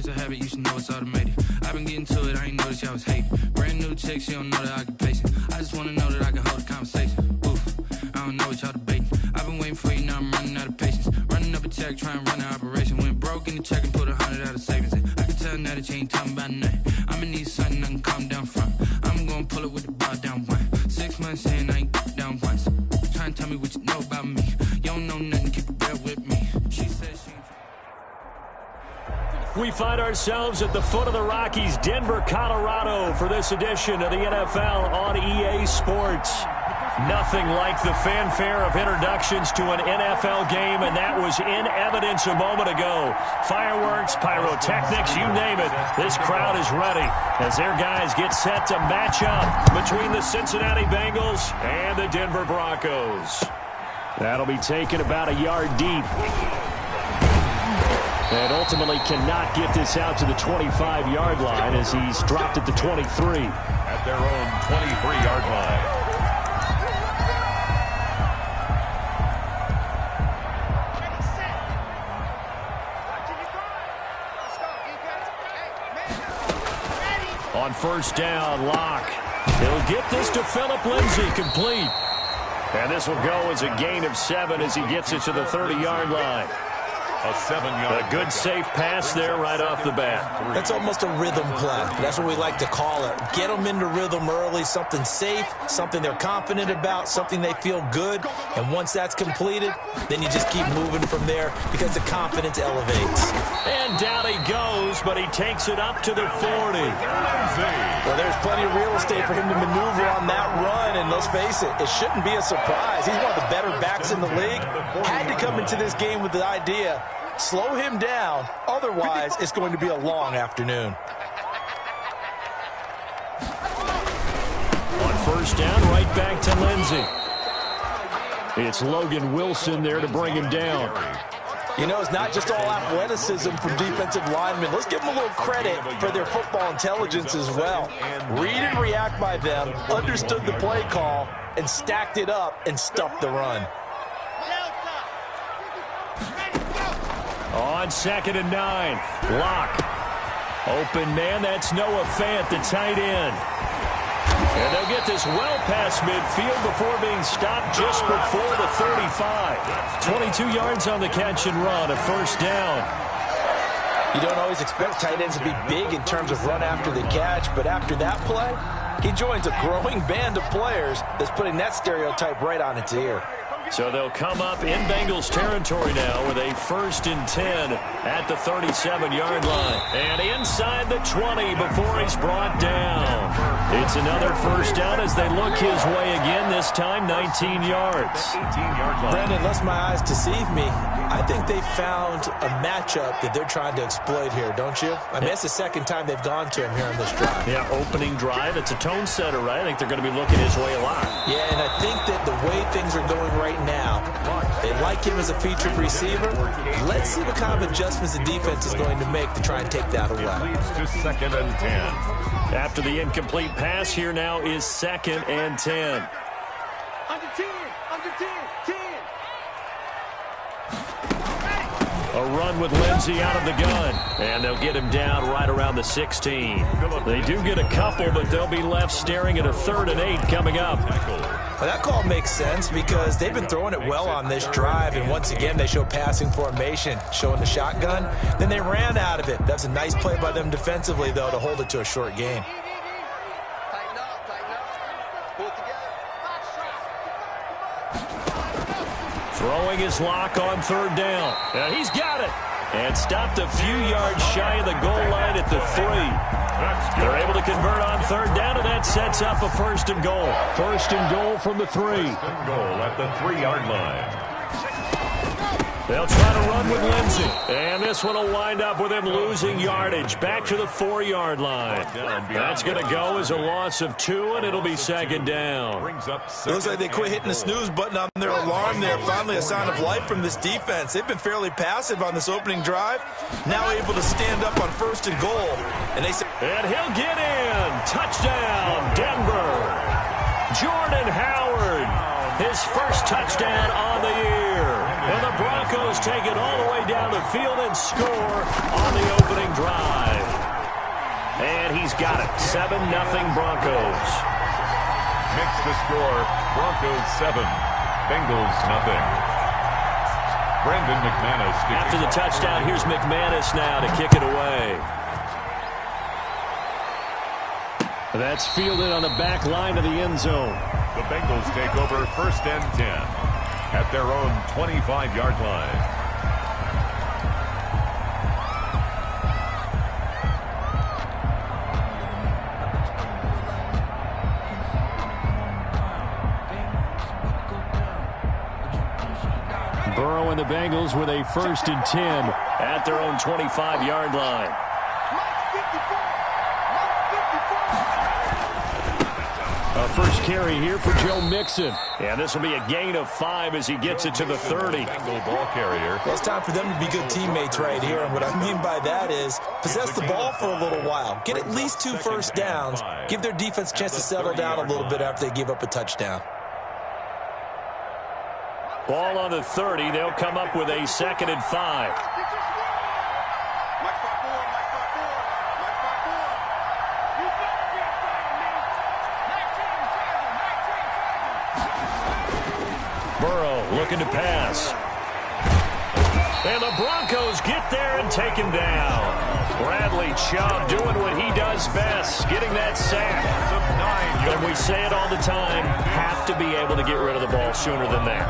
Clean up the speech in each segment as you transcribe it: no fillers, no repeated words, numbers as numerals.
a habit, you should know it's automated. I've been getting to it, I ain't noticed y'all was hating. Brand new chick, she don't know the occupation. I just wanna know that I can hold a conversation. Oof, I don't know what y'all debating. I've been waiting for you, now I'm running out of patience. Running up a check, trying to run an operation. Went broke in the check and put 100 out of savings in. I can tell now that you ain't talking about nothing. I'ma need something I can calm down from. I'm gonna pull it with the bar down one. 6 months in, I ain't down once. Trying to tell me what you know about me. You don't know nothing, keep it real with me. She said she ain't. We find ourselves at the foot of the Rockies, Denver, Colorado, for this edition of the NFL on EA Sports. Nothing like the fanfare of introductions to an NFL game, and that was in evidence a moment ago. Fireworks, pyrotechnics, you name it. This crowd is ready as their guys get set to match up between the Cincinnati Bengals and the Denver Broncos. That'll be taken about a yard deep. And ultimately cannot get this out to the 25-yard line as he's dropped at the 23. At their own 23-yard line. On first down, Locke. He'll get this to Phillip Lindsay, complete. And this will go as a gain of 7 as he gets it to the 30-yard line. A 7-yard. A good safe pass there right off the bat. That's almost a rhythm play. That's what we like to call it. Get them into rhythm early, something safe, something they're confident about, something they feel good. And once that's completed, then you just keep moving from there because the confidence elevates. And down he goes, but he takes it up to the 40. Well, there's plenty of real estate for him to maneuver on that run. And let's face it, it shouldn't be a surprise. He's one of the better backs in the league. Had to come into this game with the idea, slow him down, otherwise it's going to be a long afternoon. On first down, right back to Lindsay. It's Logan Wilson there to bring him down. You know, it's not just all athleticism from defensive linemen. Let's give them a little credit for their football intelligence as well. Read and react by them, understood the play call, and stacked it up and stuffed the run. On 2nd and 9, Locke. Open man, that's Noah Fant, the tight end. And they'll get this well past midfield before being stopped just before the 35. 22 yards on the catch and run, a first down. You don't always expect tight ends to be big in terms of run after the catch, but after that play, he joins a growing band of players that's putting that stereotype right on its ear. So they'll come up in Bengals territory now with a 1st and 10 at the 37-yard line. And inside the 20 before he's brought down. It's another first down as they look his way again, this time 19 yards. Brandon, unless my eyes deceive me, I think they found a matchup that they're trying to exploit here, don't you? I mean, it's the second time they've gone to him here on this drive. Yeah, opening drive. It's a tone setter, right? I think they're going to be looking his way a lot. Yeah, and I think that the way things are going right now, they like him as a featured receiver. Let's see what kind of adjustments the defense is going to make to try and take that away. To 2nd and 10. After the incomplete pass, here now is 2nd and 10. Under 10, under 10, 10. A run with Lindsay out of the gun. And they'll get him down right around the 16. They do get a couple, but they'll be left staring at a 3rd and 8 coming up. Well, that call makes sense because they've been throwing it well on this drive, and once again they show passing formation, showing the shotgun. Then they ran out of it. That's a nice play by them defensively, though, to hold it to a short gain. Throwing his Lock on 3rd down. Now he's got it. And stopped a few yards shy of the goal line at the 3. They're able to convert on 3rd down, and that sets up a 1st and goal. 1st and goal from the 3. 1st and goal at the 3-yard line. They'll try to run with Lindsay. And this one will wind up with him losing yardage. Back to the 4-yard line. That's going to go as a loss of 2, and it'll be 2nd down. It looks like they quit hitting the snooze button on their alarm there. Finally a sign of life from this defense. They've been fairly passive on this opening drive. Now able to stand up on 1st and goal. And he'll get in. Touchdown, Denver. Jordan Howard His first touchdown on the year. And the Broncos take it all the way down the field and score on the opening drive. And he's got it. 7-0 Broncos. Mix the score. Broncos 7, Bengals 0. Brandon McManus. After the touchdown, here's McManus now to kick it away. That's fielded on the back line of the end zone. The Bengals take over 1st and 10 at their own 25-yard line. Burrow and the Bengals with a 1st and 10 at their own 25-yard line. A first carry here for Joe Mixon. And this will be a gain of 5 as he gets it to the 30. Bengal ball carrier. Well, it's time for them to be good teammates right here. And what I mean by that is possess the ball for a little while. Get at least 2 first downs. Give their defense a chance to settle down a little bit after they give up a touchdown. Ball on the 30. They'll come up with a 2nd and 5. Burrow looking to pass. And the Broncos get there and take him down. Bradley Chubb doing what he does best, getting that sack. And we say it all the time, have to be able to get rid of the ball sooner than that.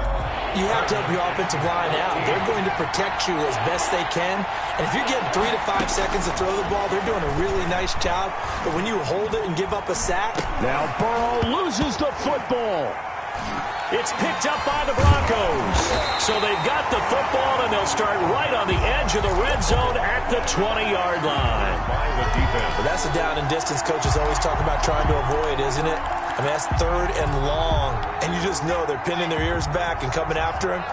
You have to help your offensive line out. They're going to protect you as best they can. And if you're getting 3 to 5 seconds to throw the ball, they're doing a really nice job. But when you hold it and give up a sack. Now Burrow loses the football. It's picked up by the Broncos. So they've got the football, and they'll start right on the edge of the red zone at the 20-yard line. Well, that's a down and distance coaches always talk about trying to avoid, isn't it? I mean, that's 3rd and long. And you just know they're pinning their ears back and coming after him,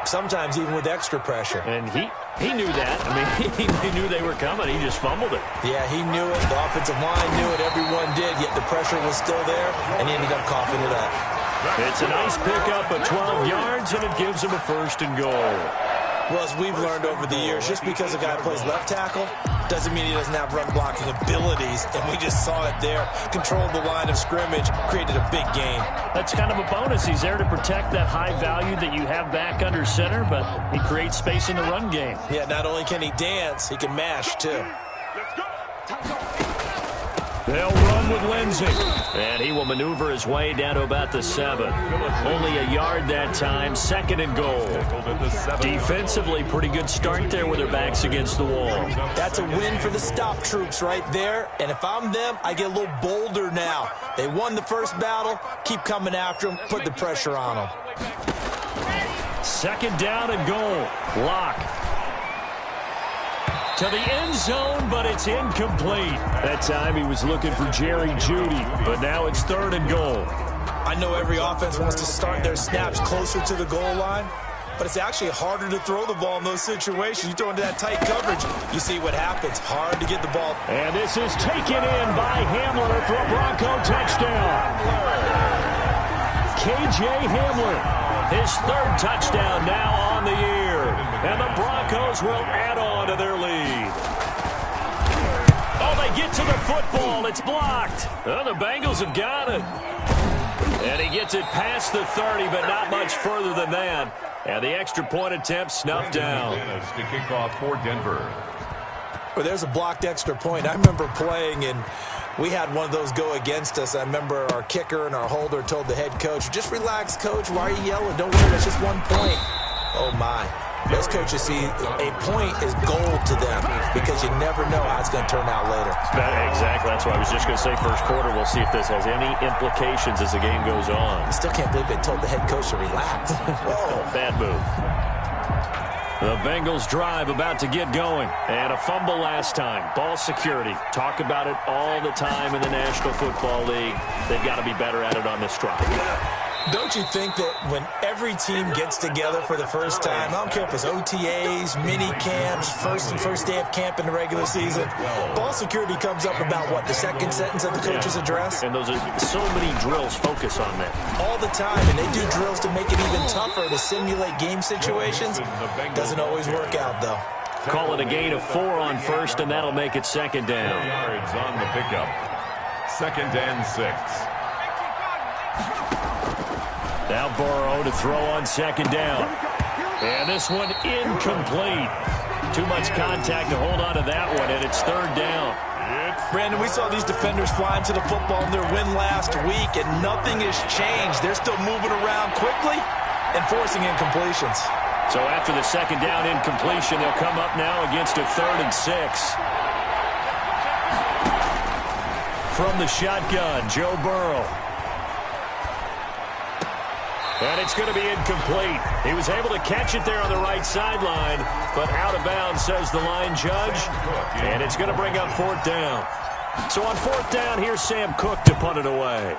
sometimes even with extra pressure. And he knew that. I mean, he knew they were coming. He just fumbled it. Yeah, he knew it. The offensive line knew it. Everyone did, yet the pressure was still there, and he ended up coughing it up. It's a nice pickup of 12 yards, and it gives him a 1st and goal. Well, as we've learned over the years, just because a guy plays left tackle doesn't mean he doesn't have run-blocking abilities, and we just saw it there. Controlled the line of scrimmage, created a big gain. That's kind of a bonus. He's there to protect that high value that you have back under center, but he creates space in the run game. Yeah, not only can he dance, he can mash, too. They'll run with Lindsey. And he will maneuver his way down to about the 7. Only a yard that time. 2nd and goal. Defensively, pretty good start there with their backs against the wall. That's a win for the stop troops right there. And if I'm them, I get a little bolder now. They won the first battle. Keep coming after them. Put the pressure on them. 2nd down and goal. Lock. To the end zone, but it's incomplete. That time he was looking for Jerry Jeudy, but now it's 3rd and goal. I know every offense wants to start their snaps closer to the goal line, but it's actually harder to throw the ball in those situations. You throw into that tight coverage, you see what happens. Hard to get the ball. And this is taken in by Hamler for a Bronco touchdown. K.J. Hamler, his 3rd touchdown now on the year. And the Broncos will add on to their lead. Oh, they get to the football. It's blocked. Oh, the Bengals have got it. And he gets it past the 30, but not much further than that. And the extra point attempt snuffed down. To kick off for Denver. Well, there's a blocked extra point. I remember playing, and we had one of those go against us. I remember our kicker and our holder told the head coach, just relax, coach. Why are you yelling? Don't worry, it's just 1 point. Oh, my. Those coaches see a point is gold to them because you never know how it's going to turn out later. Exactly. That's what I was just going to say. First quarter, we'll see if this has any implications as the game goes on. I still can't believe they told the head coach to relax. Whoa, bad move. The Bengals drive about to get going. And a fumble last time. Ball security. Talk about it all the time in the National Football League. They've got to be better at it on this drive. Don't you think that when every team gets together for the first time, I don't care if it's OTAs, mini camps, first day of camp in the regular season, ball security comes up about what, the second sentence of the coach's address? And those are so many drills focus on that. All the time, and they do drills to make it even tougher to simulate game situations. Doesn't always work out, though. Call it a gain of 4 on first, and that'll make it second down. Yards on the pickup. 2nd and 6. Now Burrow to throw on 2nd down. And this one incomplete. Too much contact to hold on to that one, and it's 3rd down. Brandon, we saw these defenders flying to the football in their win last week, and nothing has changed. They're still moving around quickly and forcing incompletions. So after the 2nd down incompletion, they'll come up now against a 3rd and 6. From the shotgun, Joe Burrow. And it's going to be incomplete. He was able to catch it there on the right sideline, but out of bounds, says the line judge. And it's going to bring up 4th down. So on 4th down, here's Sam Cook to punt it away.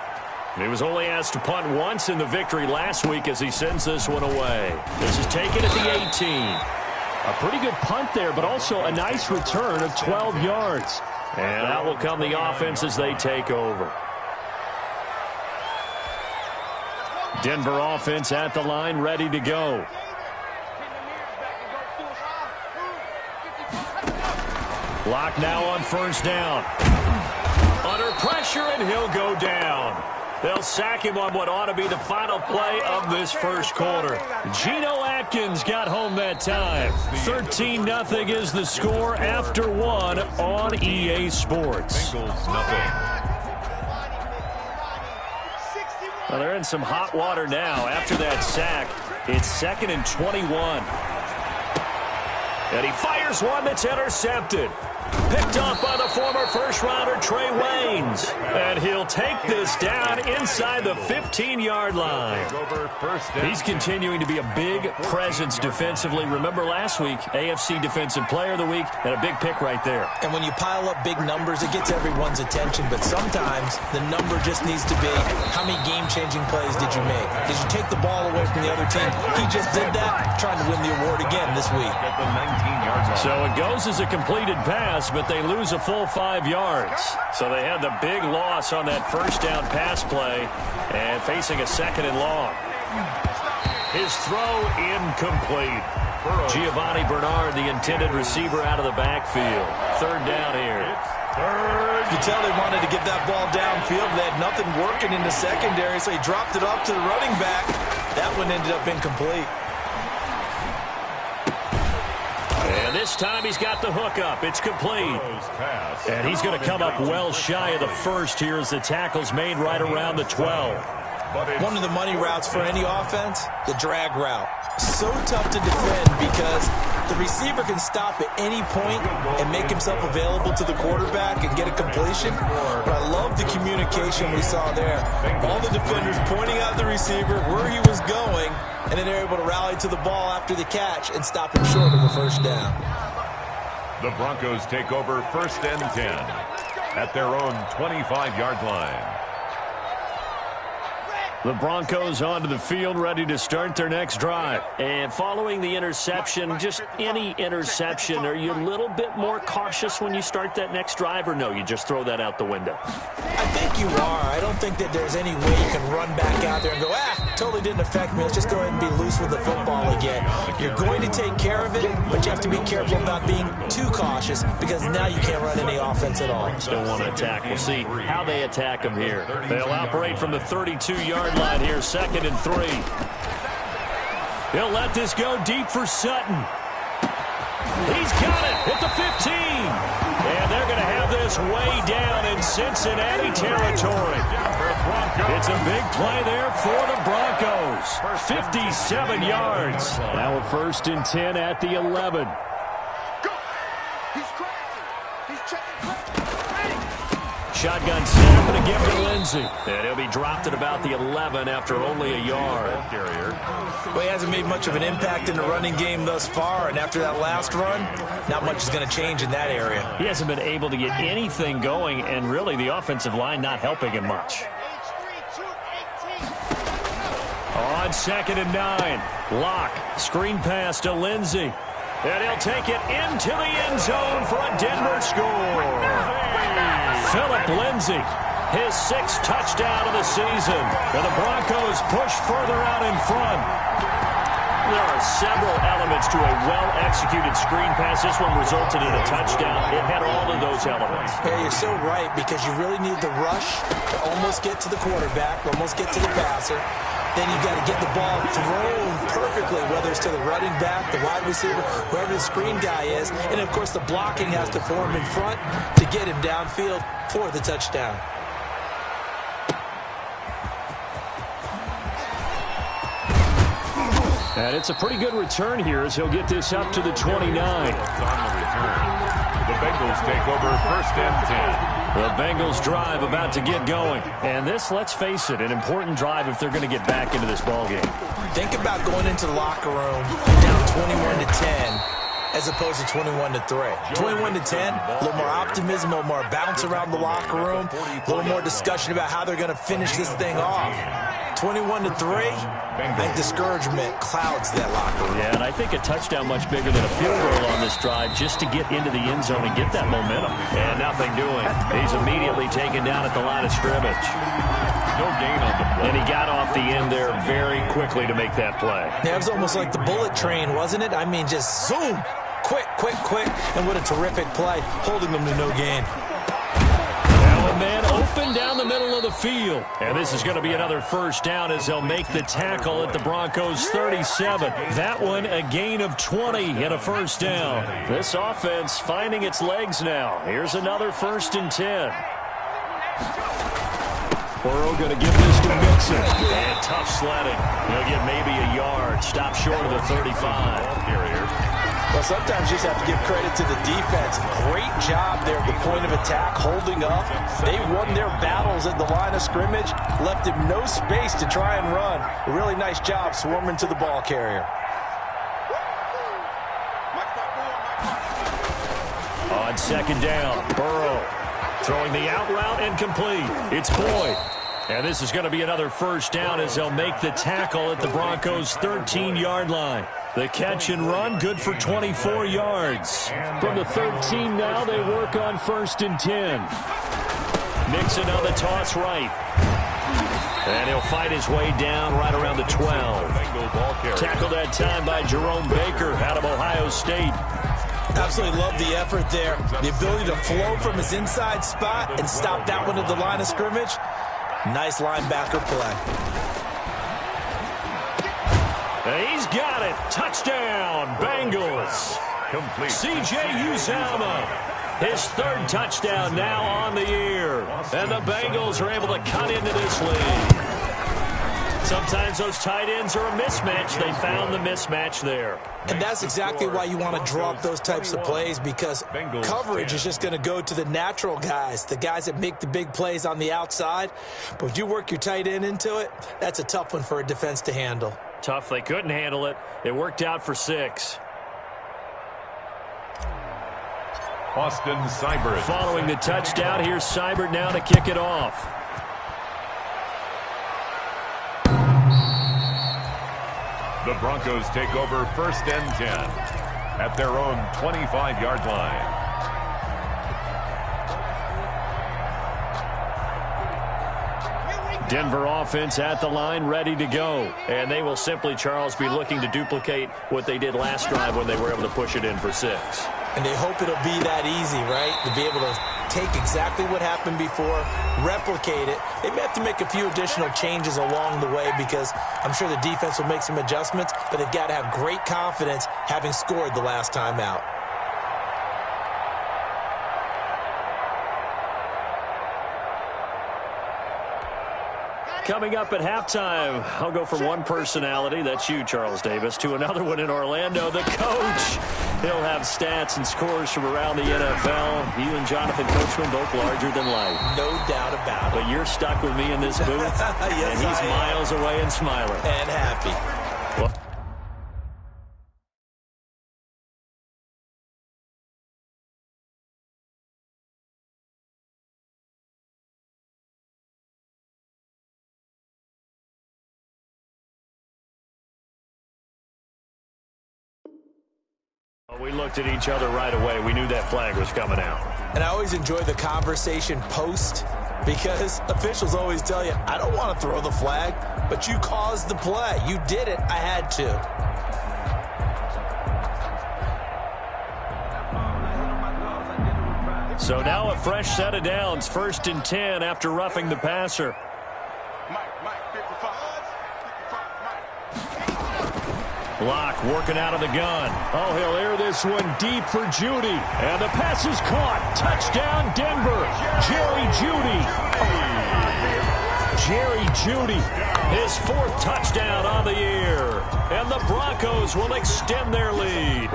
He was only asked to punt once in the victory last week as he sends this one away. This is taken at the 18. A pretty good punt there, but also a nice return of 12 yards. And out will come the offense as they take over. Denver offense at the line, ready to go. Block now on 1st down. Under pressure, and he'll go down. They'll sack him on what ought to be the final play of this first quarter. Geno Atkins got home that time. 13-0 is the score after 1 on EA Sports. Bengals nothing. Well, they're in some hot water now. After that sack, it's 2nd and 21. And he fires one that's intercepted. Picked off by the former first-rounder Trey Waynes. And he'll take this down inside the 15-yard line. He's continuing to be a big presence defensively. Remember last week, AFC Defensive Player of the Week, and a big pick right there. And when you pile up big numbers, it gets everyone's attention. But sometimes the number just needs to be, how many game-changing plays did you make? Did you take the ball away from the other team? He just did that, trying to win the award again this week. So it goes as a completed pass, but they lose a full 5 yards. So they had the big loss on that 1st down pass play and facing a 2nd and long. His throw incomplete. Giovanni Bernard, the intended receiver, out of the backfield. 3rd down here. You tell they wanted to get that ball downfield. They had nothing working in the secondary, so he dropped it off to the running back. That one ended up incomplete. And this time he's got the hook up. It's complete. And he's going to come up well shy of the 1st here as the tackle's made right around the 12. One of the money routes for any offense, the drag route. So tough to defend because the receiver can stop at any point and make himself available to the quarterback and get a completion. But I love the communication we saw there. All the defenders pointing out the receiver, where he was going, and then they're able to rally to the ball after the catch and stop him short of a 1st down. The Broncos take over 1st and 10 at their own 25-yard line. The Broncos onto the field, ready to start their next drive. And following the interception, just any interception, are you a little bit more cautious when you start that next drive, or no, you just throw that out the window? I think you are. I don't think that there's any way you can run back out there and go, totally didn't affect me. Let's just go ahead and be loose with the football again. You're going to take care of it, but you have to be careful about being too cautious because now you can't run any offense at all. Still want to attack. We'll see how they attack them here. They'll operate from the 32-yard line here, 2nd and 3. He'll let this go deep for Sutton. He's got it at the 15. And they're going to have this way down in Cincinnati territory. It's a big play there for the Broncos. 57 yards. Now a 1st and 10 at the 11. Shotgun snap and a give to Lindsey. And he'll be dropped at about the 11 after only a yard. Well, he hasn't made much of an impact in the running game thus far, and after that last run, not much is going to change in that area. He hasn't been able to get anything going, and really the offensive line not helping him much. On 2nd and 9, Locke, screen pass to Lindsey. And he'll take it into the end zone for a Denver score. Phillip Lindsey, his 6th touchdown of the season. And the Broncos push further out in front. There are several elements to a well-executed screen pass. This one resulted in a touchdown. It had all of those elements. Yeah, you're so right, because you really need the rush to almost get to the quarterback, almost get to the passer. Then you've got to get the ball thrown perfectly, whether it's to the running back, the wide receiver, whoever the screen guy is. And, of course, the blocking has to form in front to get him downfield for the touchdown. And it's a pretty good return here as he'll get this up to the 29. On the return, the Bengals take over 1st and 10. The Bengals drive about to get going. And this, let's face it, an important drive if they're going to get back into this ballgame. Think about going into the locker room down 21-10 as opposed to 21-3. 21-10, a little more optimism, a little more bounce around the locker room, a little more discussion about how they're going to finish this thing off. 21-3, I think discouragement clouds that locker room. Yeah, and I think a touchdown much bigger than a field goal on this drive just to get into the end zone and get that momentum. And nothing doing. He's immediately taken down at the line of scrimmage. No gain on the play. And he got off the end there very quickly to make that play. Yeah, it was almost like the bullet train, wasn't it? I mean, just zoom. Quick, quick, quick. And what a terrific play, holding them to no gain. Now a man open down the middle of the field. And this is going to be another first down as they'll make the tackle at the Broncos' 37. That one a gain of 20 and a first down. This offense finding its legs now. Here's another 1st and 10. Burrow going to give this to Mixon. And tough sledding. He'll get maybe a yard. Stop short of the 35. Well, sometimes you just have to give credit to the defense. Great job there at the point of attack, holding up. They won their battles at the line of scrimmage, left him no space to try and run. A really nice job swarming to the ball carrier. On 2nd down, Burrow throwing the out route and complete. It's Boyd. And this is going to be another first down as they'll make the tackle at the Broncos' 13-yard line. The catch and run, good for 24 yards. From the 13 now, they work on 1st and 10. Mixon on the toss right. And he'll fight his way down right around the 12. Tackled that time by Jerome Baker out of Ohio State. Absolutely love the effort there. The ability to flow from his inside spot and stop that one at the line of scrimmage. Nice linebacker play. And he's got it. Touchdown, Bengals. Complete. C.J. Uzomah, his 3rd touchdown now on the year. And the Bengals are able to cut into this lead. Sometimes those tight ends are a mismatch. They found the mismatch there. And that's exactly why you want to draw up those types of plays, because coverage is just going to go to the natural guys, the guys that make the big plays on the outside. But if you work your tight end into it, that's a tough one for a defense to handle. Tough. They couldn't handle it. It worked out for 6. Austin Seibert. Following the touchdown, here's Seibert now to kick it off. The Broncos take over 1st and 10 at their own 25-yard line. Denver offense at the line, ready to go. And they will simply, Charles, be looking to duplicate what they did last drive when they were able to push it in for 6. And they hope it'll be that easy, right? To be able to take exactly what happened before, replicate it. They may have to make a few additional changes along the way because I'm sure the defense will make some adjustments, but they've got to have great confidence having scored the last time out. Coming up at halftime, I'll go from one personality, that's you, Charles Davis, to another one in Orlando, the coach. He'll have stats and scores from around the NFL. You and Jonathan Coachman both larger than life. No doubt about it. But you're stuck with me in this booth, yes, and he's miles away and smiling. And happy. Well, We looked at each other right away. We knew that flag was coming out. And I always enjoy the conversation post because officials always tell you, I don't want to throw the flag, but you caused the play. You did it. I had to. So now a fresh set of downs. 1st and 10 after roughing the passer. Locke working out of the gun. Oh, he'll air this one deep for Judy. And the pass is caught. Touchdown, Denver. Jerry Judy. Jerry Judy. His 4th touchdown on the year. And the Broncos will extend their lead.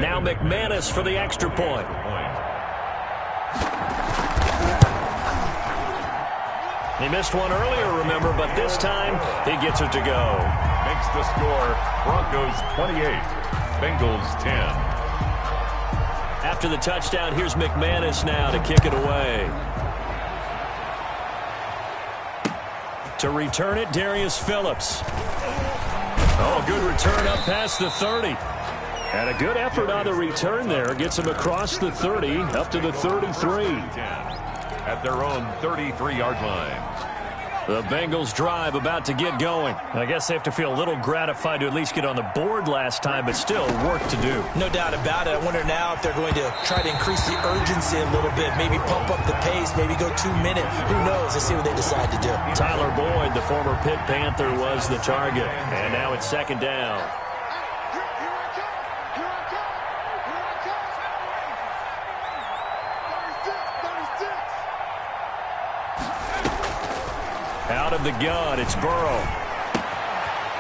Now McManus for the extra point. He missed one earlier, remember, but this time he gets it to go. Makes the score Broncos 28, Bengals 10. After the touchdown, here's McManus now to kick it away. To return it, Darius Phillips. Oh, good return up past the 30. And a good effort on the return there. Gets him across the 30, up to the 33. At their own 33-yard line. The Bengals drive about to get going. I guess they have to feel a little gratified to at least get on the board last time, but still work to do. No doubt about it. I wonder now if they're going to try to increase the urgency a little bit, maybe pump up the pace, maybe go 2 minute. Who knows? Let's see what they decide to do. Tyler Boyd, the former Pitt Panther, was the target. And now it's 2nd down. Out of the gun, it's Burrow.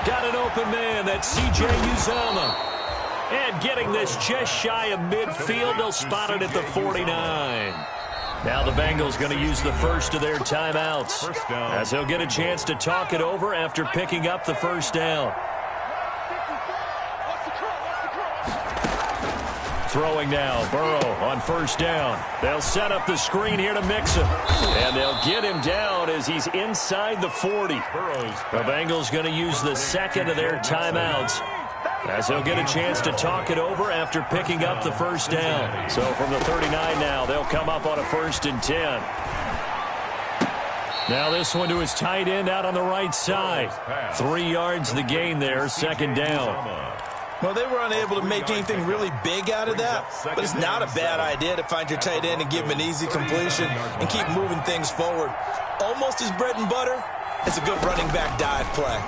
Got an open man, that's C.J. Uzomah. And getting this just shy of midfield, they'll spot it at the 49. Now the Bengals going to use the first of their timeouts, as he'll get a chance to talk it over after picking up the 1st down. Throwing now, Burrow on 1st down. They'll set up the screen here to mix him. And they'll get him down as he's inside the 40. The Bengals going to use the 2nd of their timeouts, as he'll get a chance to talk it over after picking up the 1st down. So from the 39 now, they'll come up on a 1st and 10. Now this one to his tight end out on the right side. 3 yards the gain there, 2nd down. Well, they were unable to make anything really big out of that, but it's not a bad idea to find your tight end and give him an easy completion and keep moving things forward. Almost his bread and butter. It's a good running back dive play.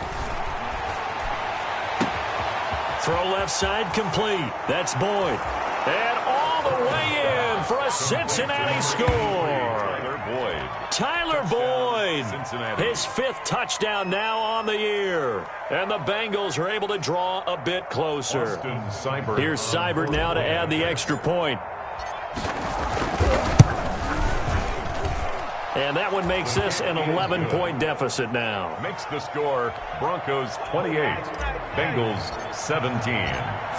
Throw left side complete. That's Boyd. And all the way in for a Cincinnati score. Tyler Boyd, his 5th touchdown now on the year. And the Bengals are able to draw a bit closer. Here's Seibert now to add the extra point. And that one makes this an 11-point deficit now. Makes the score Broncos 28, Bengals 17.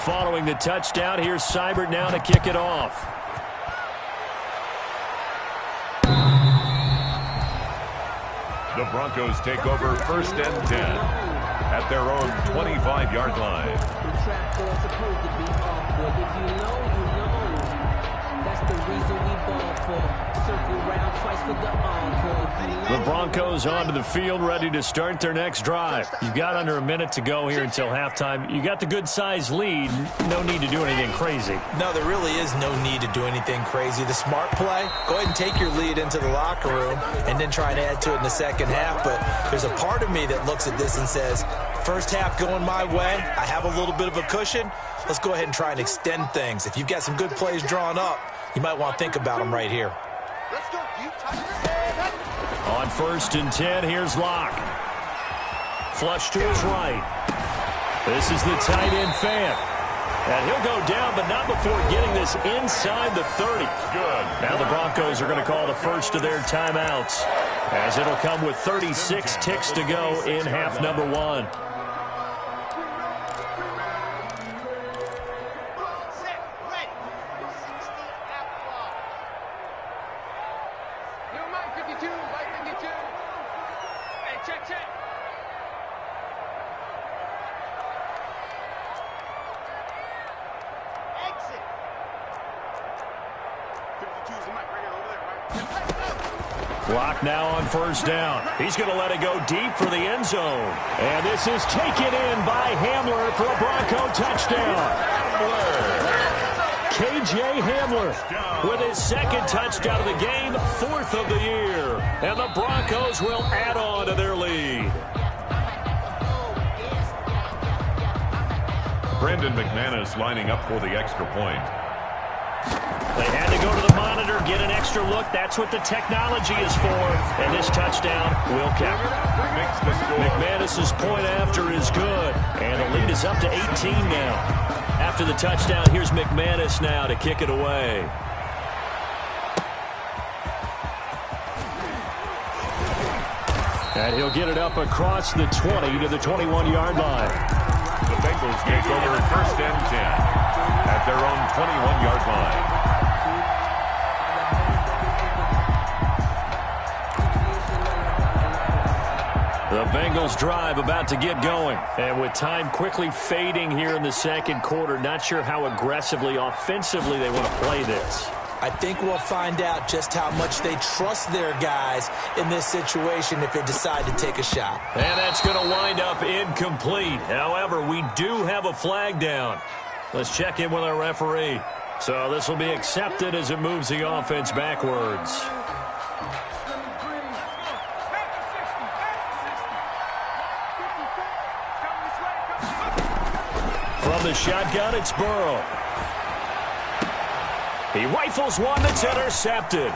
Following the touchdown, here's Seibert now to kick it off. The Broncos take over 1st and 10 at their own 25-yard line. The trap door's supposed to be off, but if you know, you know. That's the reason we ball for. Circle round twice for the encore. The Broncos onto the field, ready to start their next drive. You've got under a minute to go here until halftime. You got the good-sized lead. No need to do anything crazy. No, there really is no need to do anything crazy. The smart play, go ahead and take your lead into the locker room and then try and add to it in the 2nd half. But there's a part of me that looks at this and says, 1st half going my way, I have a little bit of a cushion. Let's go ahead and try and extend things. If you've got some good plays drawn up, you might want to think about them right here. On 1st and 10, here's Locke. Flush to his right. This is the tight end fan. And he'll go down, but not before getting this inside the 30. Good. Now the Broncos are going to call the first of their timeouts, as it'll come with 36 ticks to go in half number 1. Clock now on first down. He's going to let it go deep for the end zone. And this is taken in by Hamler for a Bronco touchdown. K.J. Hamler with his second touchdown of the game, fourth of the year. And the Broncos will add on to their lead. Brandon McManus lining up for the extra point. They had to go to the monitor, get an extra look. That's what the technology is for. And this touchdown will count. McManus's point after is good. And the lead is up to 18 now. After the touchdown, here's McManus now to kick it away. And he'll get it up across the 20 to the 21-yard line. The Bengals take over first and 10 at their own 21-yard line. The Bengals drive about to get going. And with time quickly fading here in the second quarter, not sure how aggressively, offensively they want to play this. I think we'll find out just how much they trust their guys in this situation if they decide to take a shot. And that's going to wind up incomplete. However, we do have a flag down. Let's check in with our referee. So this will be accepted as it moves the offense backwards. From the shotgun, it's Burrow. He rifles one that's intercepted.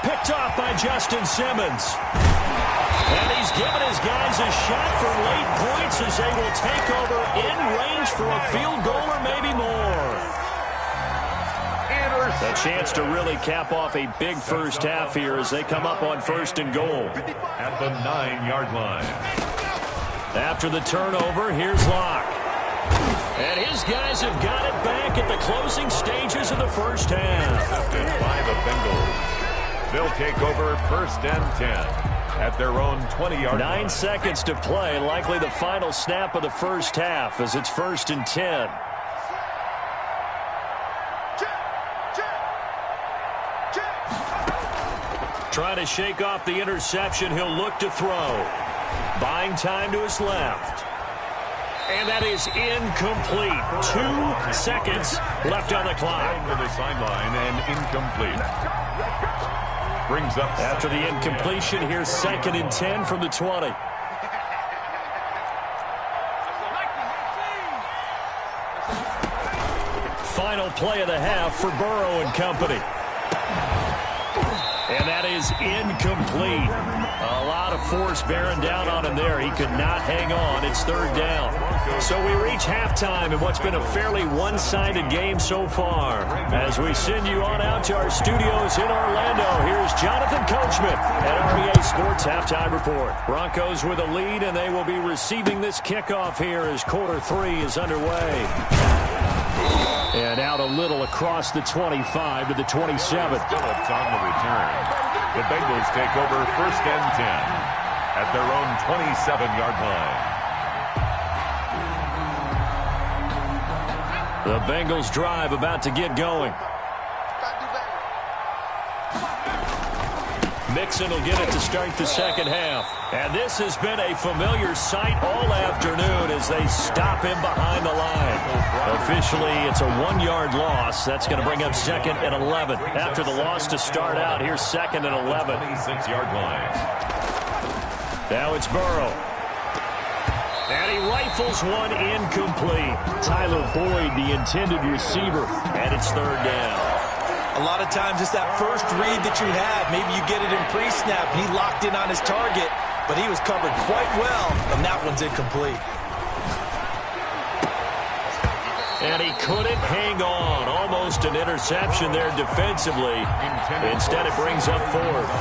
Picked off by Justin Simmons. And he's given his guys a shot for late points as they will take over in range for a field goal or maybe more. A chance to really cap off a big first half here as they come up on first and goal. At the 9-yard line. After the turnover, here's Locke. And his guys have got it back at the closing stages of the first half. By the Bengals. They'll take over first and 10 at their own 20-yard line. 9 seconds to play, likely the final snap of the first half as it's first and 10. Trying to shake off the interception, he'll look to throw. Buying time to his left. And that is incomplete. 2 seconds left on the clock. To the sideline and incomplete. Brings up after the incompletion. Here's second and 10 from the 20. Final play of the half for Burrow and company. And that is incomplete. A lot of force bearing down on him there. He could not hang on. It's third down. So we reach halftime in what's been a fairly one-sided game so far. As we send you on out to our studios in Orlando, here's Jonathan Coachman at REA Sports Halftime Report. Broncos with a lead, and they will be receiving this kickoff here as quarter 3 is underway. And out a little across the 25 to the 27. Phillips on the return. The Bengals take over first and 10 at their own 27-yard line. The Bengals drive about to get going. Mixon will get it to start the second half. And this has been a familiar sight all afternoon as they stop him behind the line. Officially, it's a 1-yard loss. That's going to bring up second and 11. After the loss to start out, here's second and 11. 26-yard line. Now it's Burrow. And he rifles one incomplete. Tyler Boyd, the intended receiver, and it's third down. A lot of times it's that first read that you have. Maybe you get it in pre-snap, and he locked in on his target, but he was covered quite well, and that one's incomplete. And he couldn't hang on. Almost an interception there defensively. Instead, it brings up fourth.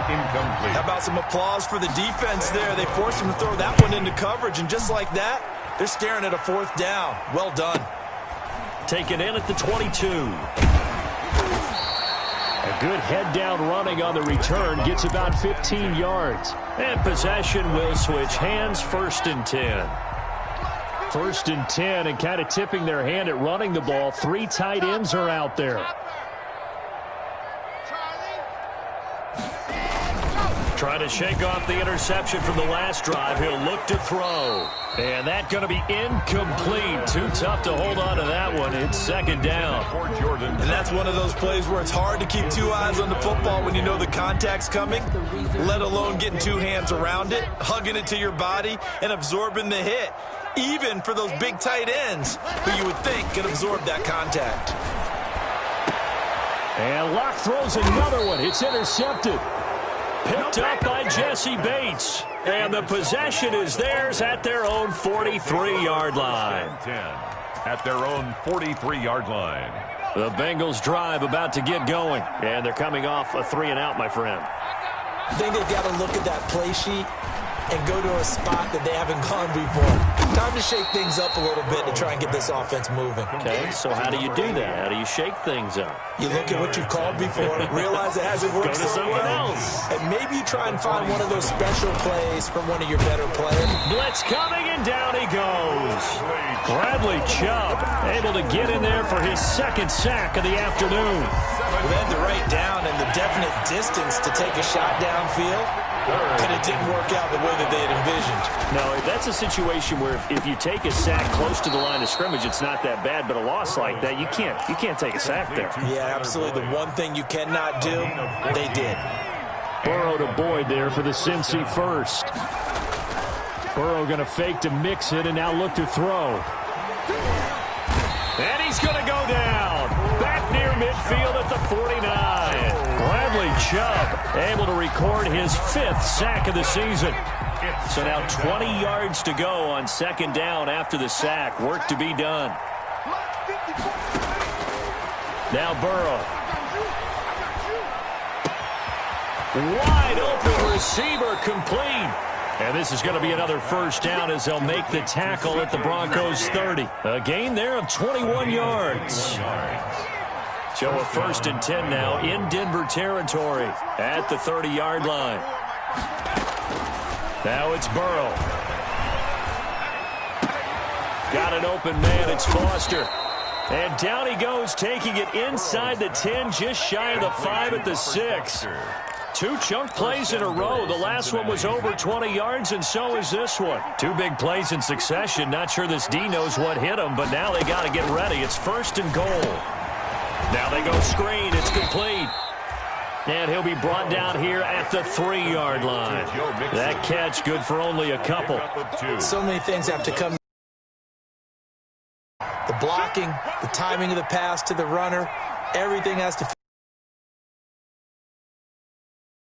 Incomplete. How about some applause for the defense there? They forced him to throw that one into coverage, and just like that, they're staring at a fourth down. Well done. Taken in at the 22. A good head-down running on the return gets about 15 yards. And possession will switch hands, first and 10. First and 10, and kind of tipping their hand at running the ball. 3 tight ends are out there. To shake off the interception from the last drive, he'll look to throw. And that's going to be incomplete. Too tough to hold on to that one. It's second down. And that's one of those plays where it's hard to keep two eyes on the football when you know the contact's coming, let alone getting two hands around it, hugging it to your body, and absorbing the hit, even for those big tight ends who you would think can absorb that contact. And Locke throws another one. It's intercepted. Picked up by Jesse Bates. And the possession is theirs at their own 43-yard line. At their own 43-yard line. The Bengals drive about to get going. And they're coming off a 3-and-out, my friend. I think they've got to look at that play sheet and go to a spot that they haven't gone before. Time to shake things up a little bit to try and get this offense moving. Okay, so how do you do that? How do you shake things up? You look at what you've called before, realize it hasn't worked Go to so something well, else. and maybe you try and find one of those special plays from one of your better players. Blitz coming, and down he goes. Bradley Chubb able to get in there for his second sack of the afternoon. They had the right down and the definite distance to take a shot downfield, but it didn't work out the way that they had envisioned. No, that's a situation where if you take a sack close to the line of scrimmage, it's not that bad, but a loss like that, you can't take a sack there. Yeah, absolutely. The one thing you cannot do, they did. Burrow to Boyd there for the Cincy first. Burrow going to fake to mix it and now look to throw. And he's going to go down. Back near midfield at the 49. Bradley Chubb able to record his 5th sack of the season. So now 20 yards to go on second down after the sack. Work to be done. Now Burrow. Wide open receiver complete. And this is going to be another first down as they'll make the tackle at the Broncos 30. A gain there of 21 yards. So a 1st and 10 now in Denver territory at the 30-yard line. Now it's Burrow. Got an open man. It's Foster. And down he goes, taking it inside the 10, just shy of the 5 at the 6. 2 chunk plays in a row. The last one was over 20 yards, and so is this one. 2 big plays in succession. Not sure this D knows what hit him, but now they got to get ready. It's 1st and goal. Now they go screen. It's complete. And he'll be brought down here at the 3-yard line. That catch good for only a couple. So many things have to come. The blocking, the timing of the pass to the runner, everything has to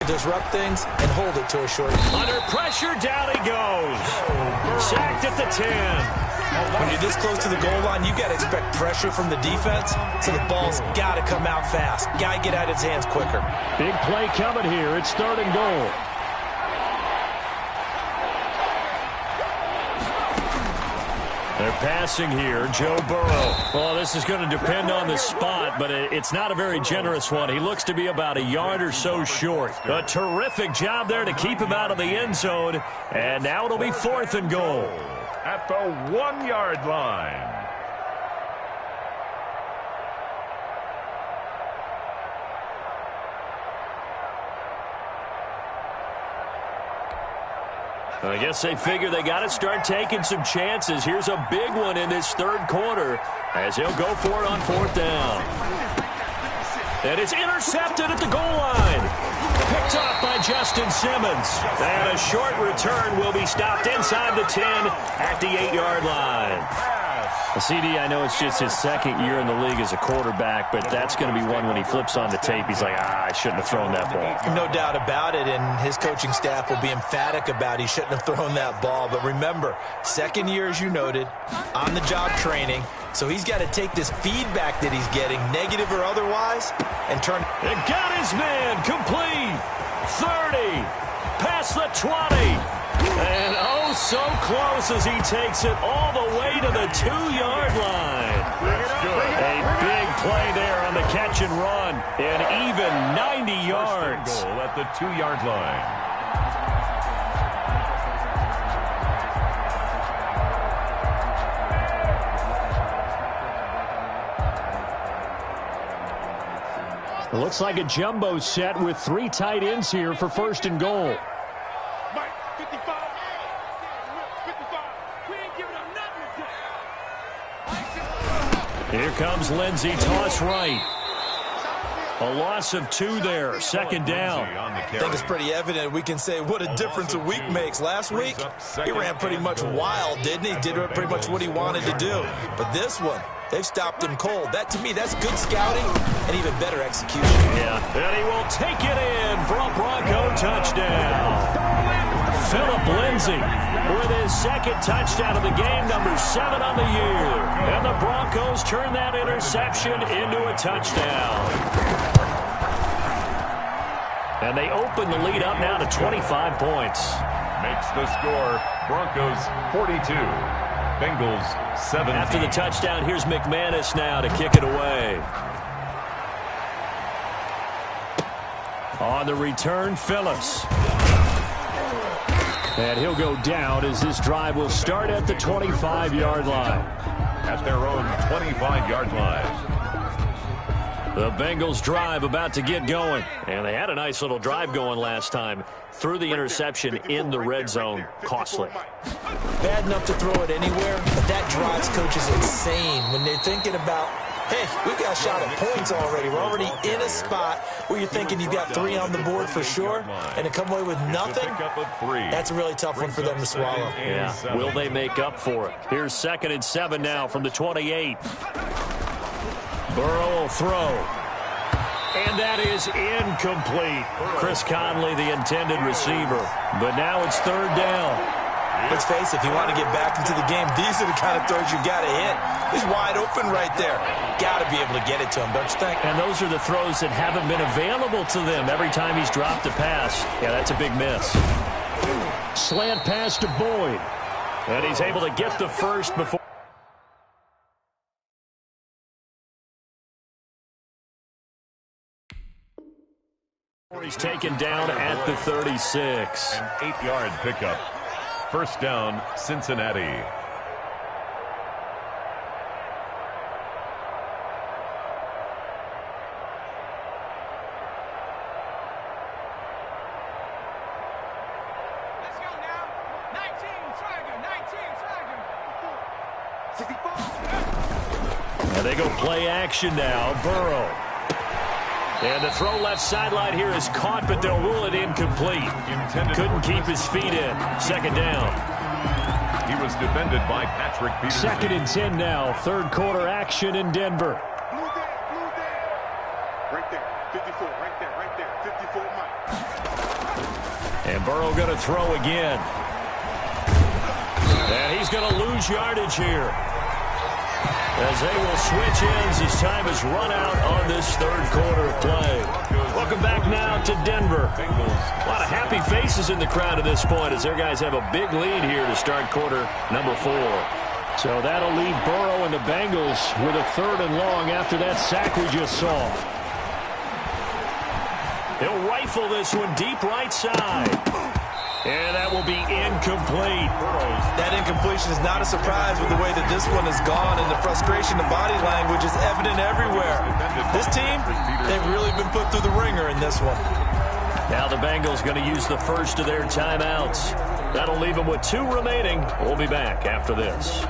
disrupt things and hold it to a short. Under pressure, down he goes. Sacked at the 10. When you're this close to the goal line, you got to expect pressure from the defense, so the ball's got to come out fast. Got to get out of his hands quicker. Big play coming here. It's 3rd and goal. They're passing here. Joe Burrow. Well, this is going to depend on the spot, but it's not a very generous one. He looks to be about a yard or so short. A terrific job there to keep him out of the end zone. And now it'll be 4th and goal. At the 1-yard line. I guess they figure they got to start taking some chances. Here's a big one in this 3rd quarter as he'll go for it on 4th down. And it's intercepted at the goal line. Picked off by Justin Simmons. And a short return will be stopped inside the 10 at the 8-yard line. CD, I know it's just his 2nd year in the league as a quarterback, but that's going to be one when he flips on the tape, he's like, I shouldn't have thrown that ball. No doubt about it, and his coaching staff will be emphatic about he shouldn't have thrown that ball. But remember, 2nd year, as you noted, on-the-job training, so he's got to take this feedback that he's getting, negative or otherwise, and turn it. And got his man complete. 30, past the 20. And oh, so close as he takes it all the way to the 2-yard line. A big play there on the catch and run. And even 90 yards. Goal at the 2-yard line. It looks like a jumbo set with 3 tight ends here for 1st and goal. Here comes Lindsey, toss right. A loss of 2 there, 2nd down. I think it's pretty evident. We can say what a difference a week makes. Last week, he ran pretty much wild, didn't he? Did pretty much what he wanted to do. But this one, they've stopped him cold. That, to me, that's good scouting and even better execution. Yeah, and he will take it in for a Bronco touchdown. Phillip Lindsay with his 2nd touchdown of the game, number 7 on the year. And the Broncos turn that interception into a touchdown. And they open the lead up now to 25 points. Makes the score Broncos 42, Bengals 17. After the touchdown, here's McManus now to kick it away. On the return, Phillips. And he'll go down as this drive will start at the 25-yard line. At their own 25-yard line. The Bengals drive about to get going. And they had a nice little drive going last time. Threw the interception in the red zone. Costly. Bad enough to throw it anywhere, but that drives coaches insane when they're thinking about, hey, we've got a shot at points already. We're already in a spot where you're thinking you've got 3 on the board for sure, and to come away with nothing, that's a really tough one for them to swallow. Yeah, will they make up for it? Here's 2nd and 7 now from the 28. Burrow will throw. And that is incomplete. Chris Conley, the intended receiver. But now it's 3rd down. Let's face it, if you want to get back into the game, these are the kind of throws you got to hit. He's wide open right there. Got to be able to get it to him, don't you think? And those are the throws that haven't been available to them every time he's dropped a pass. Yeah, that's a big miss. Slant pass to Boyd. And he's able to get the first before. He's taken down at the 36. An 8-yard pickup. 1st down, Cincinnati. Let's go now. 19, Tiger, 19, Tiger. 64. And they go play action now. Burrow. And the throw left sideline here is caught, but they'll rule it incomplete. Couldn't keep his feet in. 2nd down. He was defended by Patrick Peterson. 2nd and 10 now. 3rd quarter action in Denver. Blue there. Right there. 54, right there. 54 Mike. And Burrow going to throw again. And he's going to lose yardage here. As they will switch ends as time is run out on this 3rd quarter of play. Welcome back now to Denver. A lot of happy faces in the crowd at this point as their guys have a big lead here to start quarter number 4. So that'll leave Burrow and the Bengals with a 3rd and long after that sack we just saw. He'll rifle this one deep right side. And that will be incomplete. That incompletion is not a surprise with the way that this one has gone, and the frustration, the body language is evident everywhere. This team, they've really been put through the ringer in this one. Now the Bengals going to use the first of their timeouts. That'll leave them with 2 remaining. We'll be back after this.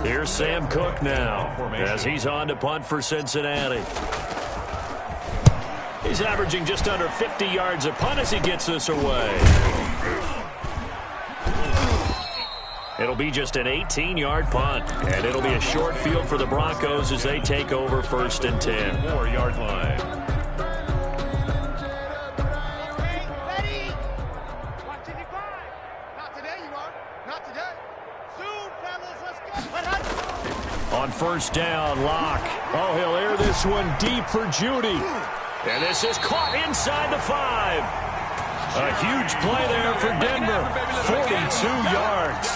Here's Sam Cook now as he's on to punt for Cincinnati. He's averaging just under 50 yards a punt as he gets this away. It'll be just an 18-yard punt, and it'll be a short field for the Broncos as they take over 1st and 10. 4-yard line. Ready? Watch it divide. Not today, you are. Not today. Soon, fellas, let's go. On 1st down, Locke. Oh, he'll air this one deep for Judy. And this is caught inside the 5. A huge play there for Denver. 42 yards.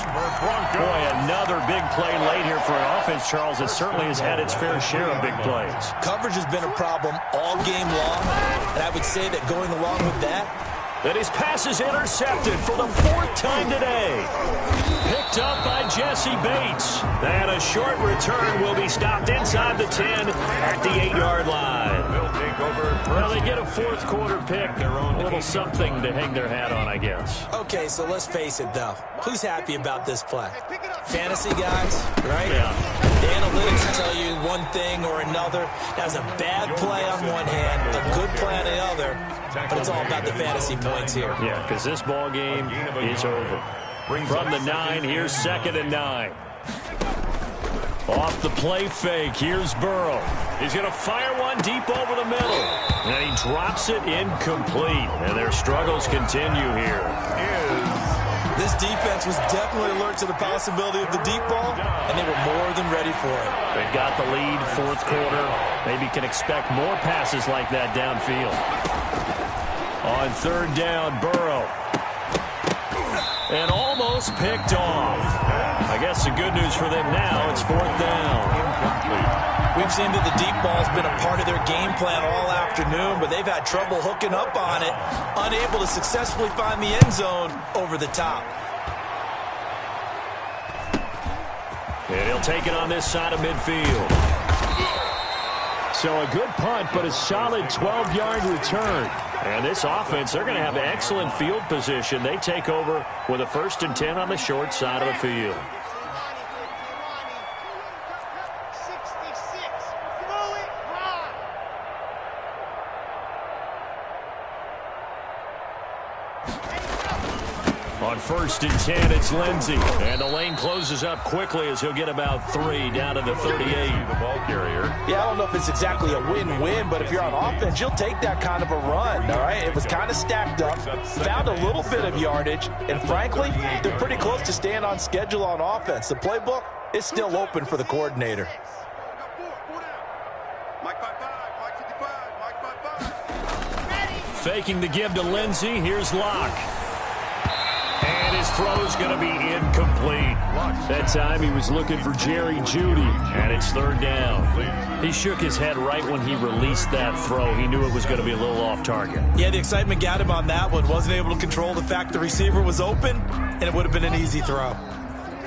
Boy, another big play late here for an offense, Charles, that certainly has had its fair share of big plays. Coverage has been a problem all game long, and I would say that going along with that, And his pass is intercepted for the 4th time today. Picked up by Jesse Bates. And a short return will be stopped inside the 10 at the 8-yard line. Well, they get a 4th quarter pick. A little something to hang their hat on, I guess. Okay, so let's face it, though. Who's happy about this play? Fantasy guys, right? Yeah. The analytics will tell you one thing or another. That's a bad play on one hand, a good play on the other, but it's all about the fantasy points here. Yeah, because this ball game is over. From the 9, here's 2nd and 9. Off the play fake, here's Burrow. He's going to fire one deep over the middle. And he drops it incomplete. And their struggles continue here. This defense was definitely alert to the possibility of the deep ball, and they were more than ready for it. They've got the lead, 4th quarter. Maybe can expect more passes like that downfield. On 3rd down, Burrow. And almost picked off. I guess the good news for them now, it's 4th down. We've seen that the deep ball's been a part of their game plan all afternoon, but they've had trouble hooking up on it, unable to successfully find the end zone over the top. And he'll take it on this side of midfield. So a good punt, but a solid 12-yard return. And this offense, they're going to have excellent field position. They take over with a 1st and 10 on the short side of the field. On 1st and 10, it's Lindsey. And the lane closes up quickly as he'll get about 3 down to the 38. The ball carrier. Yeah, I don't know if it's exactly a win-win, but if you're on offense, you'll take that kind of a run, all right? It was kind of stacked up, found a little bit of yardage, and frankly, they're pretty close to staying on schedule on offense. The playbook is still open for the coordinator. Faking the give to Lindsey. Here's Locke. And his throw's going to be incomplete. That time he was looking for Jerry Jeudy. And it's 3rd down. He shook his head right when he released that throw. He knew it was going to be a little off target. Yeah, the excitement got him on that one. Wasn't able to control the fact the receiver was open, and it would have been an easy throw.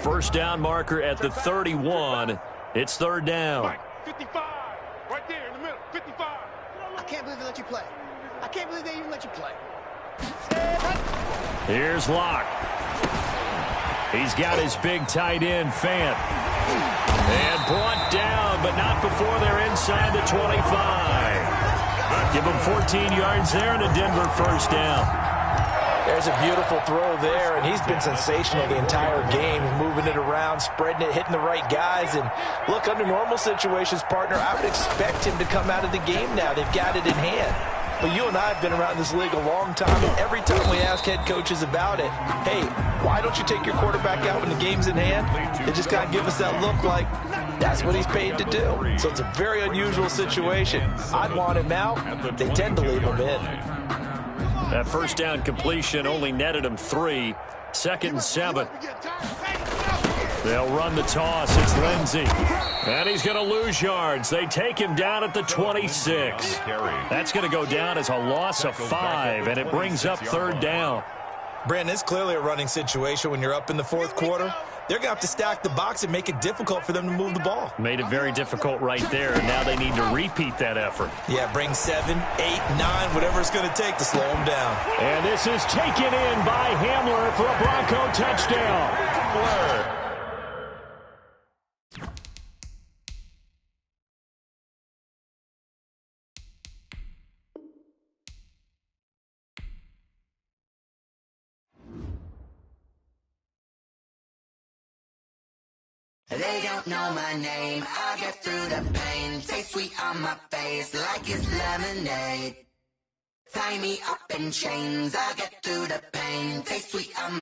1st down marker at the 31. It's 3rd down. 55, right there in the middle, 55. I can't believe they let you play. I can't believe they even let you play. Here's Locke. He's got his big tight end, Fant. And brought down, but not before they're inside the 25. Give him 14 yards there and a Denver 1st down. There's a beautiful throw there, and he's been sensational the entire game, moving it around, spreading it, hitting the right guys. And look, under normal situations, partner, I would expect him to come out of the game now. They've got it in hand. But you and I have been around this league a long time, and every time we ask head coaches about it, hey, why don't you take your quarterback out when the game's in hand? They just kind of give us that look like that's what he's paid to do. So it's a very unusual situation. I'd want him out. They tend to leave him in. That 1st down completion only netted him 3. 2nd and 7. They'll run the toss. It's Lindsey. And he's going to lose yards. They take him down at the 26. That's going to go down as a loss of 5, and it brings up 3rd down. Brandon, it's clearly a running situation when you're up in the 4th quarter. They're going to have to stack the box and make it difficult for them to move the ball. Made it very difficult right there. Now they need to repeat that effort. Yeah, bring 7, 8, 9, whatever it's going to take to slow them down. And this is taken in by Hamler for a Bronco touchdown. They don't know my name, I get through the pain. Taste sweet on my face like it's lemonade. Tie me up in chains, I get through the pain. Taste sweet on